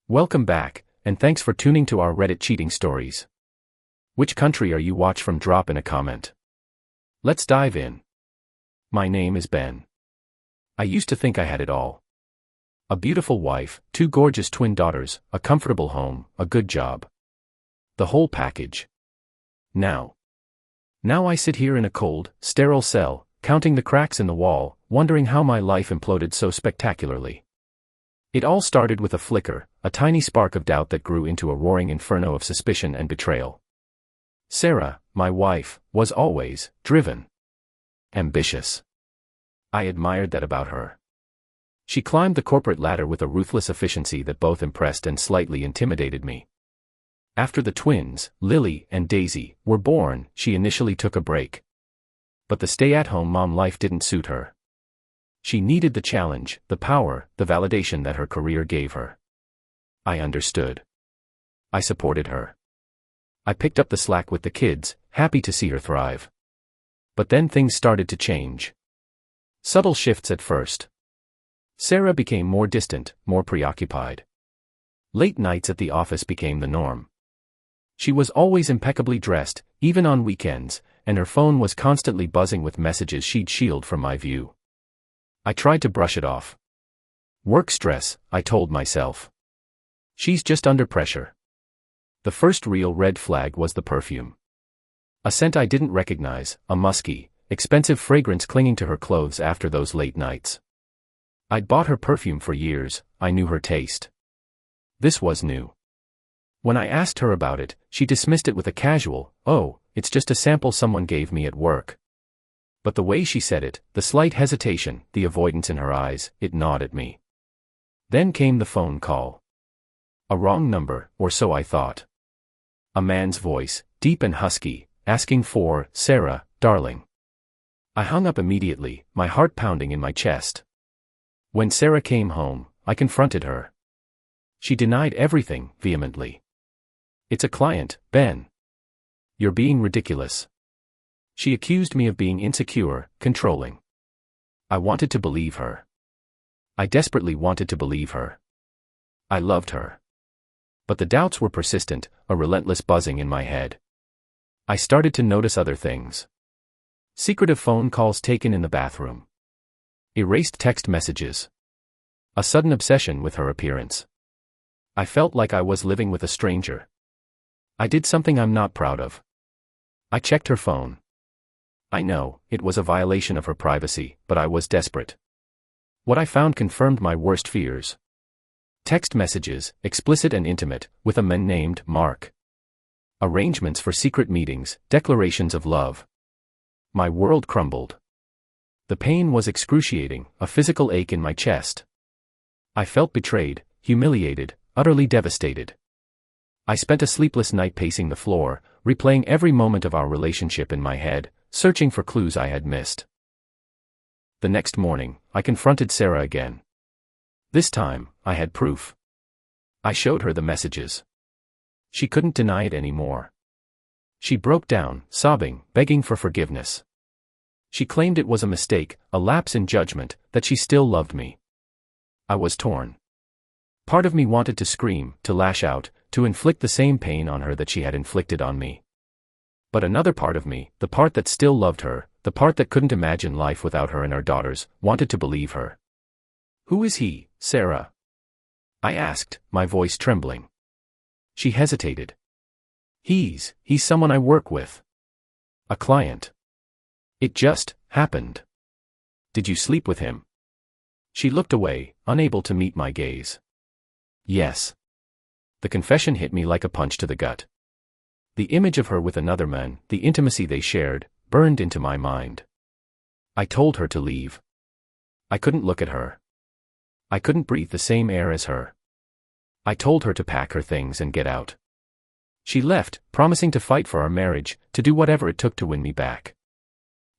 Welcome back, and thanks for tuning to our Reddit cheating stories. Which country are you watch from? Drop in a comment. Let's dive in. My name is Ben. I used to think I had it all. A beautiful wife, 2 gorgeous twin daughters, a comfortable home, a good job. The whole package. Now I sit here in a cold, sterile cell, counting the cracks in the wall, wondering how my life imploded so spectacularly. It all started with a flicker, a tiny spark of doubt that grew into a roaring inferno of suspicion and betrayal. Sarah, my wife, was always driven, ambitious. I admired that about her. She climbed the corporate ladder with a ruthless efficiency that both impressed and slightly intimidated me. After the twins, Lily and Daisy, were born, she initially took a break. But the stay-at-home mom life didn't suit her. She needed the challenge, the power, the validation that her career gave her. I understood. I supported her. I picked up the slack with the kids, happy to see her thrive. But then things started to change. Subtle shifts at first. Sarah became more distant, more preoccupied. Late nights at the office became the norm. She was always impeccably dressed, even on weekends, and her phone was constantly buzzing with messages she'd shield from my view. I tried to brush it off. Work stress, I told myself. She's just under pressure. The first real red flag was the perfume. A scent I didn't recognize, a musky, expensive fragrance clinging to her clothes after those late nights. I'd bought her perfume for years, I knew her taste. This was new. When I asked her about it, she dismissed it with a casual, "Oh, it's just a sample someone gave me at work." But the way she said it, the slight hesitation, the avoidance in her eyes, it gnawed at me. Then came the phone call. A wrong number, or so I thought. A man's voice, deep and husky, asking for, "Sarah, darling." I hung up immediately, my heart pounding in my chest. When Sarah came home, I confronted her. She denied everything, vehemently. "It's a client, Ben. You're being ridiculous." She accused me of being insecure, controlling. I wanted to believe her. I desperately wanted to believe her. I loved her. But the doubts were persistent, a relentless buzzing in my head. I started to notice other things. Secretive phone calls taken in the bathroom. Erased text messages. A sudden obsession with her appearance. I felt like I was living with a stranger. I did something I'm not proud of. I checked her phone. I know, it was a violation of her privacy, but I was desperate. What I found confirmed my worst fears. Text messages, explicit and intimate, with a man named Mark. Arrangements for secret meetings, declarations of love. My world crumbled. The pain was excruciating, a physical ache in my chest. I felt betrayed, humiliated, utterly devastated. I spent a sleepless night pacing the floor, replaying every moment of our relationship in my head, searching for clues I had missed. The next morning, I confronted Sarah again. This time, I had proof. I showed her the messages. She couldn't deny it anymore. She broke down, sobbing, begging for forgiveness. She claimed it was a mistake, a lapse in judgment, that she still loved me. I was torn. Part of me wanted to scream, to lash out, to inflict the same pain on her that she had inflicted on me. But another part of me, the part that still loved her, the part that couldn't imagine life without her and our daughters, wanted to believe her. "Who is he, Sarah?" I asked, my voice trembling. She hesitated. He's someone I work with. A client. It just happened." "Did you sleep with him?" She looked away, unable to meet my gaze. "Yes." The confession hit me like a punch to the gut. The image of her with another man, the intimacy they shared, burned into my mind. I told her to leave. I couldn't look at her. I couldn't breathe the same air as her. I told her to pack her things and get out. She left, promising to fight for our marriage, to do whatever it took to win me back.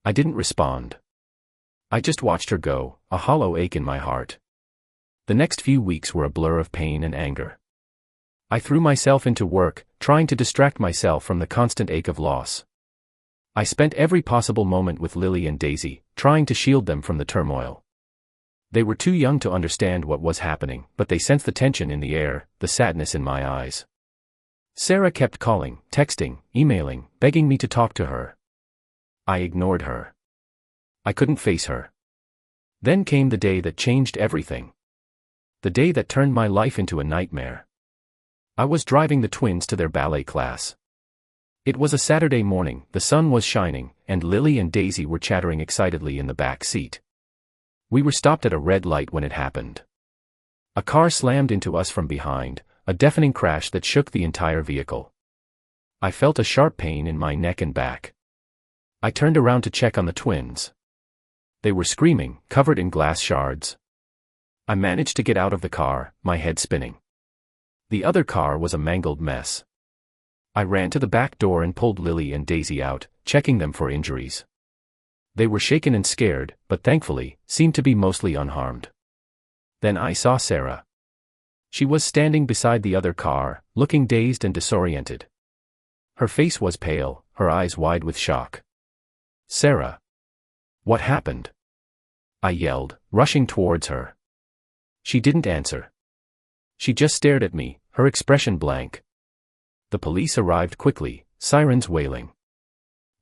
I didn't respond. I just watched her go, a hollow ache in my heart. The next few weeks were a blur of pain and anger. I threw myself into work, trying to distract myself from the constant ache of loss. I spent every possible moment with Lily and Daisy, trying to shield them from the turmoil. They were too young to understand what was happening, but they sensed the tension in the air, the sadness in my eyes. Sarah kept calling, texting, emailing, begging me to talk to her. I ignored her. I couldn't face her. Then came the day that changed everything. The day that turned my life into a nightmare. I was driving the twins to their ballet class. It was a Saturday morning, the sun was shining, and Lily and Daisy were chattering excitedly in the back seat. We were stopped at a red light when it happened. A car slammed into us from behind, a deafening crash that shook the entire vehicle. I felt a sharp pain in my neck and back. I turned around to check on the twins. They were screaming, covered in glass shards. I managed to get out of the car, my head spinning. The other car was a mangled mess. I ran to the back door and pulled Lily and Daisy out, checking them for injuries. They were shaken and scared, but thankfully, seemed to be mostly unharmed. Then I saw Sarah. She was standing beside the other car, looking dazed and disoriented. Her face was pale, her eyes wide with shock. "Sarah. What happened?" I yelled, rushing towards her. She didn't answer. She just stared at me, her expression blank. The police arrived quickly, sirens wailing.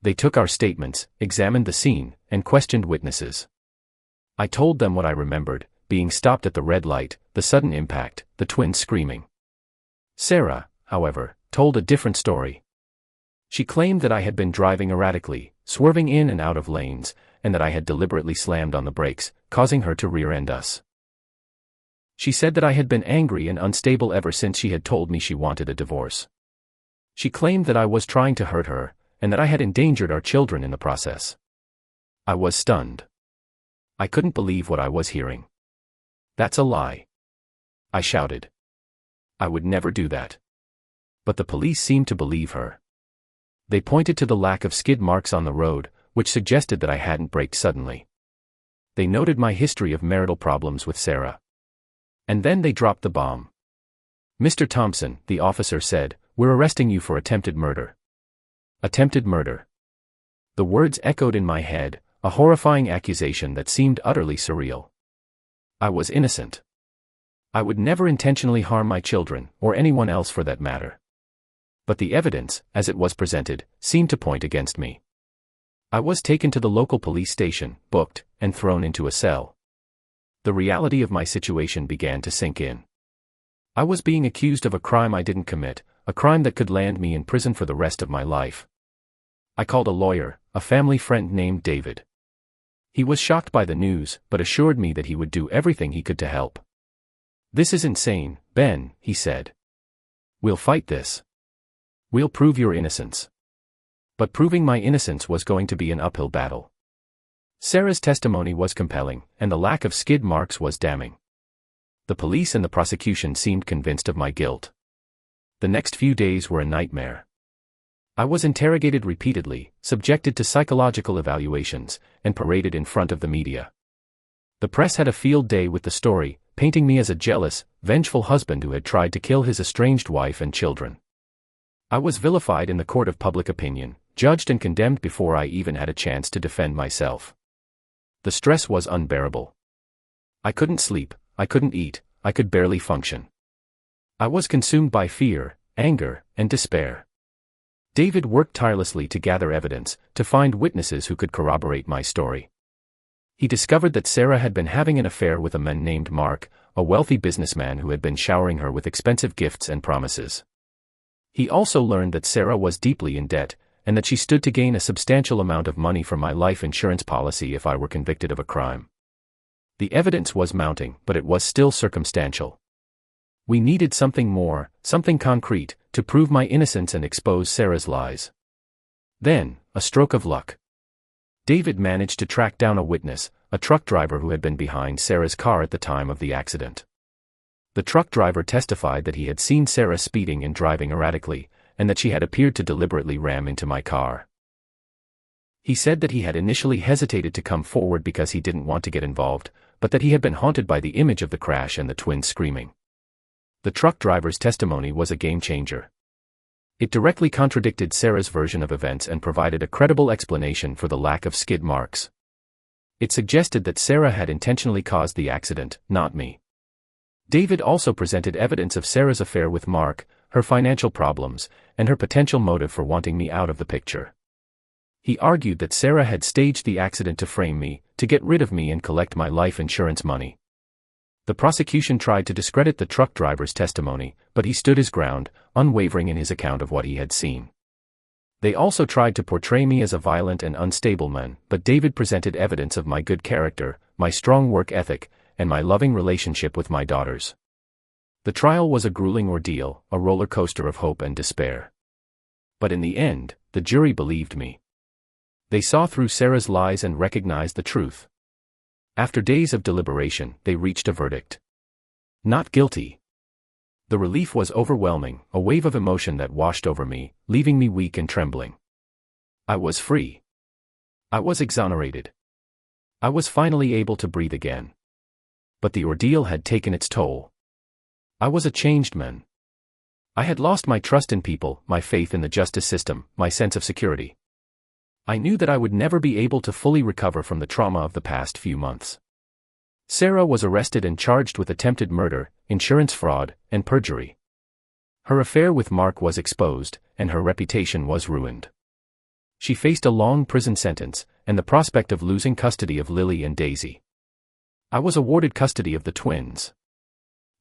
They took our statements, examined the scene, and questioned witnesses. I told them what I remembered, being stopped at the red light, the sudden impact, the twins screaming. Sarah, however, told a different story. She claimed that I had been driving erratically, swerving in and out of lanes, and that I had deliberately slammed on the brakes, causing her to rear-end us. She said that I had been angry and unstable ever since she had told me she wanted a divorce. She claimed that I was trying to hurt her, and that I had endangered our children in the process. I was stunned. I couldn't believe what I was hearing. "That's a lie," I shouted. "I would never do that." But the police seemed to believe her. They pointed to the lack of skid marks on the road, which suggested that I hadn't braked suddenly. They noted my history of marital problems with Sarah. And then they dropped the bomb. "Mr. Thompson," the officer said, "we're arresting you for attempted murder." Attempted murder. The words echoed in my head, a horrifying accusation that seemed utterly surreal. I was innocent. I would never intentionally harm my children, or anyone else for that matter. But the evidence, as it was presented, seemed to point against me. I was taken to the local police station, booked, and thrown into a cell. The reality of my situation began to sink in. I was being accused of a crime I didn't commit, a crime that could land me in prison for the rest of my life. I called a lawyer, a family friend named David. He was shocked by the news, but assured me that he would do everything he could to help. "This is insane, Ben," he said. "We'll fight this. We'll prove your innocence." But proving my innocence was going to be an uphill battle. Sarah's testimony was compelling, and the lack of skid marks was damning. The police and the prosecution seemed convinced of my guilt. The next few days were a nightmare. I was interrogated repeatedly, subjected to psychological evaluations, and paraded in front of the media. The press had a field day with the story, painting me as a jealous, vengeful husband who had tried to kill his estranged wife and children. I was vilified in the court of public opinion, judged and condemned before I even had a chance to defend myself. The stress was unbearable. I couldn't sleep, I couldn't eat, I could barely function. I was consumed by fear, anger, and despair. David worked tirelessly to gather evidence, to find witnesses who could corroborate my story. He discovered that Sarah had been having an affair with a man named Mark, a wealthy businessman who had been showering her with expensive gifts and promises. He also learned that Sarah was deeply in debt, and that she stood to gain a substantial amount of money from my life insurance policy if I were convicted of a crime. The evidence was mounting, but it was still circumstantial. We needed something more, something concrete, to prove my innocence and expose Sarah's lies. Then, a stroke of luck. David managed to track down a witness, a truck driver who had been behind Sarah's car at the time of the accident. The truck driver testified that he had seen Sarah speeding and driving erratically, and that she had appeared to deliberately ram into my car. He said that he had initially hesitated to come forward because he didn't want to get involved, but that he had been haunted by the image of the crash and the twins screaming. The truck driver's testimony was a game-changer. It directly contradicted Sarah's version of events and provided a credible explanation for the lack of skid marks. It suggested that Sarah had intentionally caused the accident, not me. David also presented evidence of Sarah's affair with Mark, her financial problems, and her potential motive for wanting me out of the picture. He argued that Sarah had staged the accident to frame me, to get rid of me and collect my life insurance money. The prosecution tried to discredit the truck driver's testimony, but he stood his ground, unwavering in his account of what he had seen. They also tried to portray me as a violent and unstable man, but David presented evidence of my good character, my strong work ethic, and my loving relationship with my daughters. The trial was a grueling ordeal, a roller coaster of hope and despair. But in the end, the jury believed me. They saw through Sarah's lies and recognized the truth. After days of deliberation, they reached a verdict. Not guilty. The relief was overwhelming, a wave of emotion that washed over me, leaving me weak and trembling. I was free. I was exonerated. I was finally able to breathe again. But the ordeal had taken its toll. I was a changed man. I had lost my trust in people, my faith in the justice system, my sense of security. I knew that I would never be able to fully recover from the trauma of the past few months. Sarah was arrested and charged with attempted murder, insurance fraud, and perjury. Her affair with Mark was exposed, and her reputation was ruined. She faced a long prison sentence, and the prospect of losing custody of Lily and Daisy. I was awarded custody of the twins.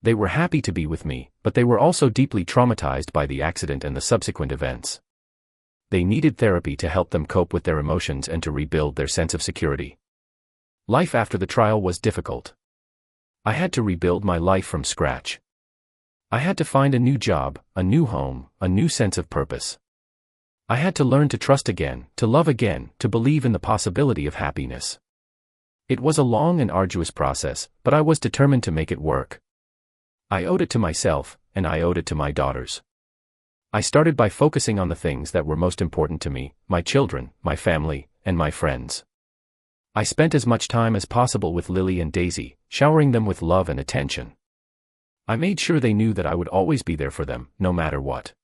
They were happy to be with me, but they were also deeply traumatized by the accident and the subsequent events. They needed therapy to help them cope with their emotions and to rebuild their sense of security. Life after the trial was difficult. I had to rebuild my life from scratch. I had to find a new job, a new home, a new sense of purpose. I had to learn to trust again, to love again, to believe in the possibility of happiness. It was a long and arduous process, but I was determined to make it work. I owed it to myself, and I owed it to my daughters. I started by focusing on the things that were most important to me, my children, my family, and my friends. I spent as much time as possible with Lily and Daisy, showering them with love and attention. I made sure they knew that I would always be there for them, no matter what.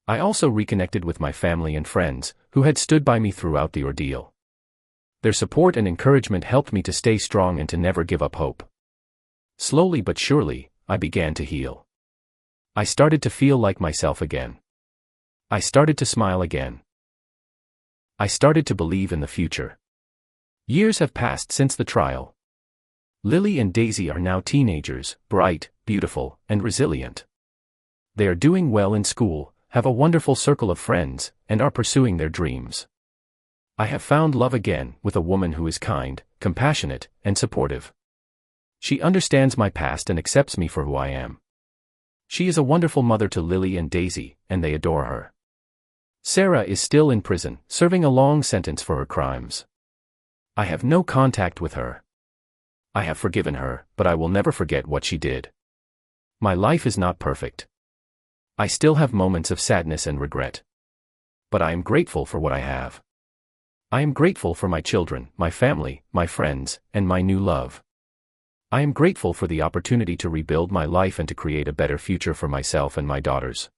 I also reconnected with my family and friends, who had stood by me throughout the ordeal. Their support and encouragement helped me to stay strong and to never give up hope. Slowly but surely, I began to heal. I started to feel like myself again. I started to smile again. I started to believe in the future. Years have passed since the trial. Lily and Daisy are now teenagers, bright, beautiful, and resilient. They are doing well in school, have a wonderful circle of friends, and are pursuing their dreams. I have found love again with a woman who is kind, compassionate, and supportive. She understands my past and accepts me for who I am. She is a wonderful mother to Lily and Daisy, and they adore her. Sarah is still in prison, serving a long sentence for her crimes. I have no contact with her. I have forgiven her, but I will never forget what she did. My life is not perfect. I still have moments of sadness and regret. But I am grateful for what I have. I am grateful for my children, my family, my friends, and my new love. I am grateful for the opportunity to rebuild my life and to create a better future for myself and my daughters.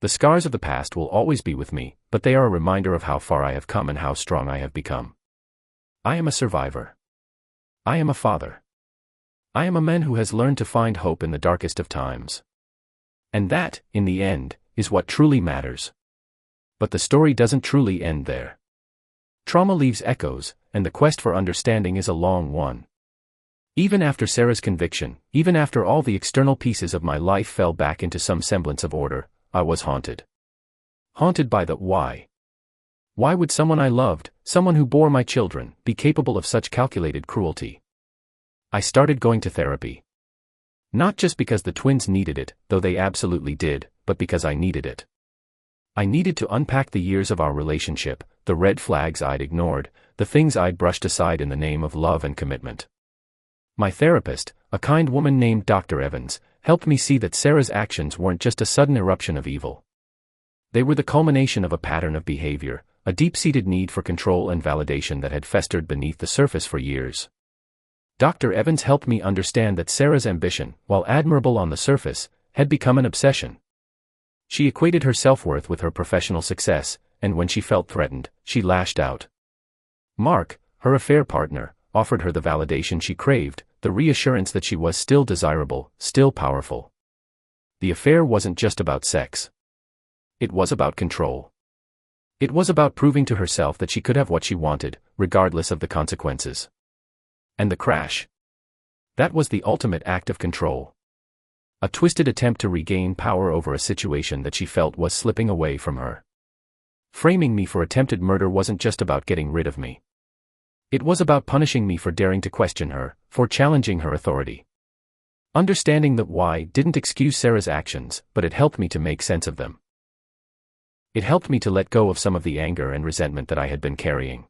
The scars of the past will always be with me, but they are a reminder of how far I have come and how strong I have become. I am a survivor. I am a father. I am a man who has learned to find hope in the darkest of times. And that, in the end, is what truly matters. But the story doesn't truly end there. Trauma leaves echoes, and the quest for understanding is a long one. Even after Sarah's conviction, even after all the external pieces of my life fell back into some semblance of order, I was haunted. Haunted by the why. Why would someone I loved, someone who bore my children, be capable of such calculated cruelty? I started going to therapy. Not just because the twins needed it, though they absolutely did, but because I needed it. I needed to unpack the years of our relationship, the red flags I'd ignored, the things I'd brushed aside in the name of love and commitment. My therapist, a kind woman named Dr. Evans, helped me see that Sarah's actions weren't just a sudden eruption of evil. They were the culmination of a pattern of behavior, a deep-seated need for control and validation that had festered beneath the surface for years. Dr. Evans helped me understand that Sarah's ambition, while admirable on the surface, had become an obsession. She equated her self-worth with her professional success, and when she felt threatened, she lashed out. Mark, her affair partner, offered her the validation she craved, the reassurance that she was still desirable, still powerful. The affair wasn't just about sex. It was about control. It was about proving to herself that she could have what she wanted, regardless of the consequences. And the crash. That was the ultimate act of control. A twisted attempt to regain power over a situation that she felt was slipping away from her. Framing me for attempted murder wasn't just about getting rid of me. It was about punishing me for daring to question her, for challenging her authority. Understanding that why didn't excuse Sarah's actions, but it helped me to make sense of them. It helped me to let go of some of the anger and resentment that I had been carrying.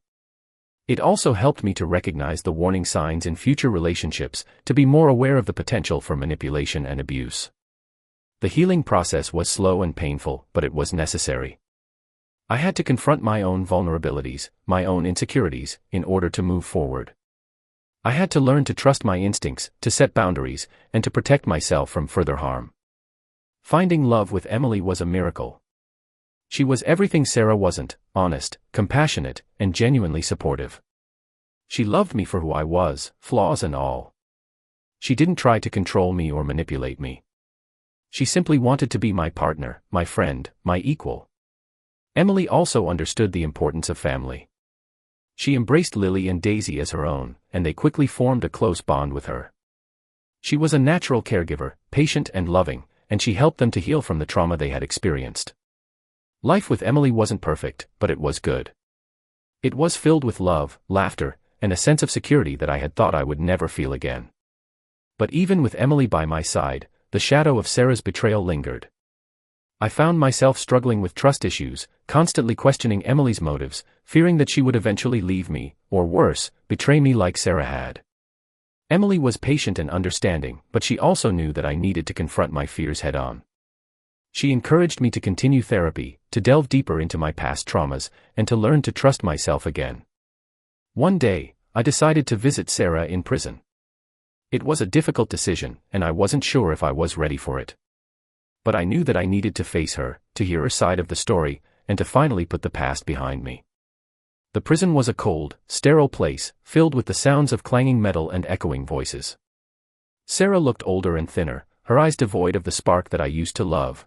It also helped me to recognize the warning signs in future relationships, to be more aware of the potential for manipulation and abuse. The healing process was slow and painful, but it was necessary. I had to confront my own vulnerabilities, my own insecurities, in order to move forward. I had to learn to trust my instincts, to set boundaries, and to protect myself from further harm. Finding love with Emily was a miracle. She was everything Sarah wasn't: honest, compassionate, and genuinely supportive. She loved me for who I was, flaws and all. She didn't try to control me or manipulate me. She simply wanted to be my partner, my friend, my equal. Emily also understood the importance of family. She embraced Lily and Daisy as her own, and they quickly formed a close bond with her. She was a natural caregiver, patient and loving, and she helped them to heal from the trauma they had experienced. Life with Emily wasn't perfect, but it was good. It was filled with love, laughter, and a sense of security that I had thought I would never feel again. But even with Emily by my side, the shadow of Sarah's betrayal lingered. I found myself struggling with trust issues, constantly questioning Emily's motives, fearing that she would eventually leave me, or worse, betray me like Sarah had. Emily was patient and understanding, but she also knew that I needed to confront my fears head-on. She encouraged me to continue therapy, to delve deeper into my past traumas, and to learn to trust myself again. One day, I decided to visit Sarah in prison. It was a difficult decision, and I wasn't sure if I was ready for it. But I knew that I needed to face her, to hear her side of the story, and to finally put the past behind me. The prison was a cold, sterile place, filled with the sounds of clanging metal and echoing voices. Sarah looked older and thinner, her eyes devoid of the spark that I used to love.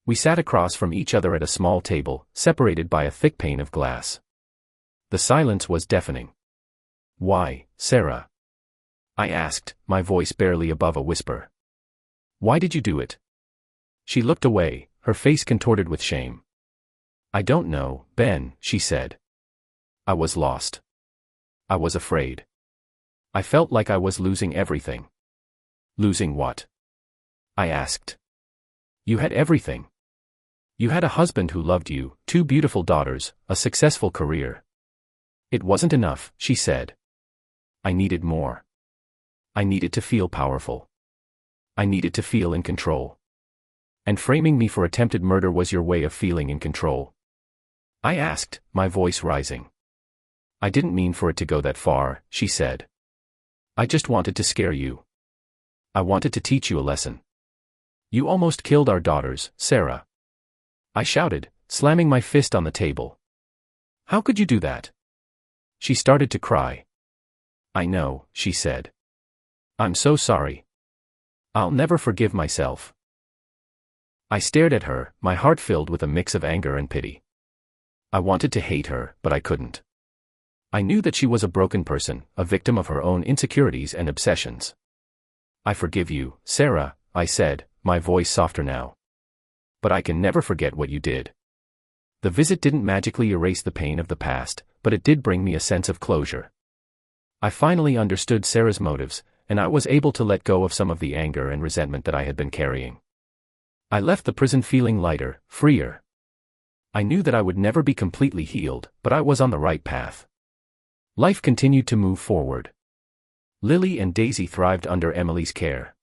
We sat across from each other at a small table, separated by a thick pane of glass. The silence was deafening. "Why, Sarah?" I asked, my voice barely above a whisper. "Why did you do it?" She looked away, her face contorted with shame. "I don't know, Ben," she said. "I was lost. I was afraid. I felt like I was losing everything." "Losing what?" I asked. "You had everything. You had a husband who loved you, 2 beautiful daughters, a successful career." "It wasn't enough," she said. "I needed more. I needed to feel powerful. I needed to feel in control. And framing me for attempted murder was your way of feeling in control?" I asked, my voice rising. "I didn't mean for it to go that far," she said. "I just wanted to scare you. I wanted to teach you a lesson. You almost killed our daughters, Sarah." I shouted, slamming my fist on the table. "How could you do that?" She started to cry. "I know," she said. "I'm so sorry. I'll never forgive myself." I stared at her, my heart filled with a mix of anger and pity. I wanted to hate her, but I couldn't. I knew that she was a broken person, a victim of her own insecurities and obsessions. "I forgive you, Sarah," I said, my voice softer now. "But I can never forget what you did." The visit didn't magically erase the pain of the past, but it did bring me a sense of closure. I finally understood Sarah's motives, and I was able to let go of some of the anger and resentment that I had been carrying. I left the prison feeling lighter, freer. I knew that I would never be completely healed, but I was on the right path. Life continued to move forward. Lily and Daisy thrived under Emily's care.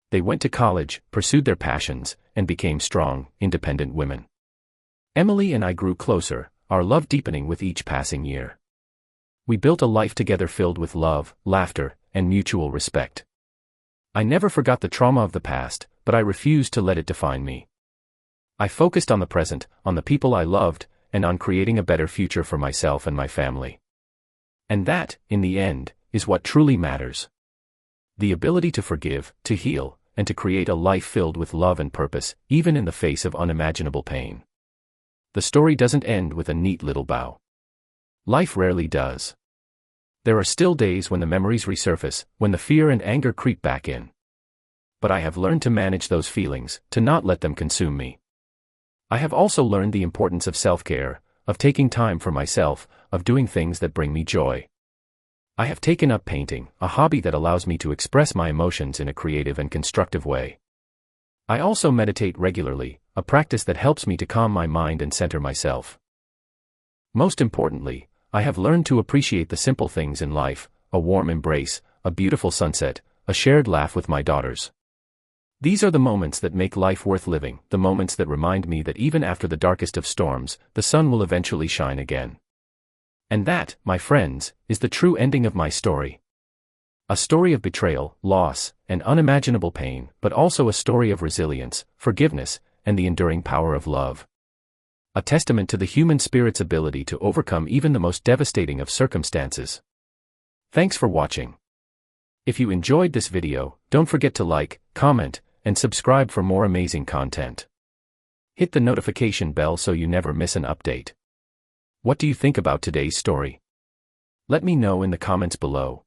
They went to college, pursued their passions, and became strong, independent women. Emily and I grew closer, our love deepening with each passing year. We built a life together filled with love, laughter, and mutual respect. I never forgot the trauma of the past, but I refused to let it define me. I focused on the present, on the people I loved, and on creating a better future for myself and my family. And that, in the end, is what truly matters. The ability to forgive, to heal, and to create a life filled with love and purpose, even in the face of unimaginable pain. The story doesn't end with a neat little bow. Life rarely does. There are still days when the memories resurface, when the fear and anger creep back in. But I have learned to manage those feelings, to not let them consume me. I have also learned the importance of self-care, of taking time for myself, of doing things that bring me joy. I have taken up painting, a hobby that allows me to express my emotions in a creative and constructive way. I also meditate regularly, a practice that helps me to calm my mind and center myself. Most importantly, I have learned to appreciate the simple things in life, a warm embrace, a beautiful sunset, a shared laugh with my daughters. These are the moments that make life worth living, the moments that remind me that even after the darkest of storms, the sun will eventually shine again. And that, my friends, is the true ending of my story. A story of betrayal, loss, and unimaginable pain, but also a story of resilience, forgiveness, and the enduring power of love. A testament to the human spirit's ability to overcome even the most devastating of circumstances. Thanks for watching. If you enjoyed this video, don't forget to like, comment, and subscribe for more amazing content. Hit the notification bell so you never miss an update. What do you think about today's story? Let me know in the comments below.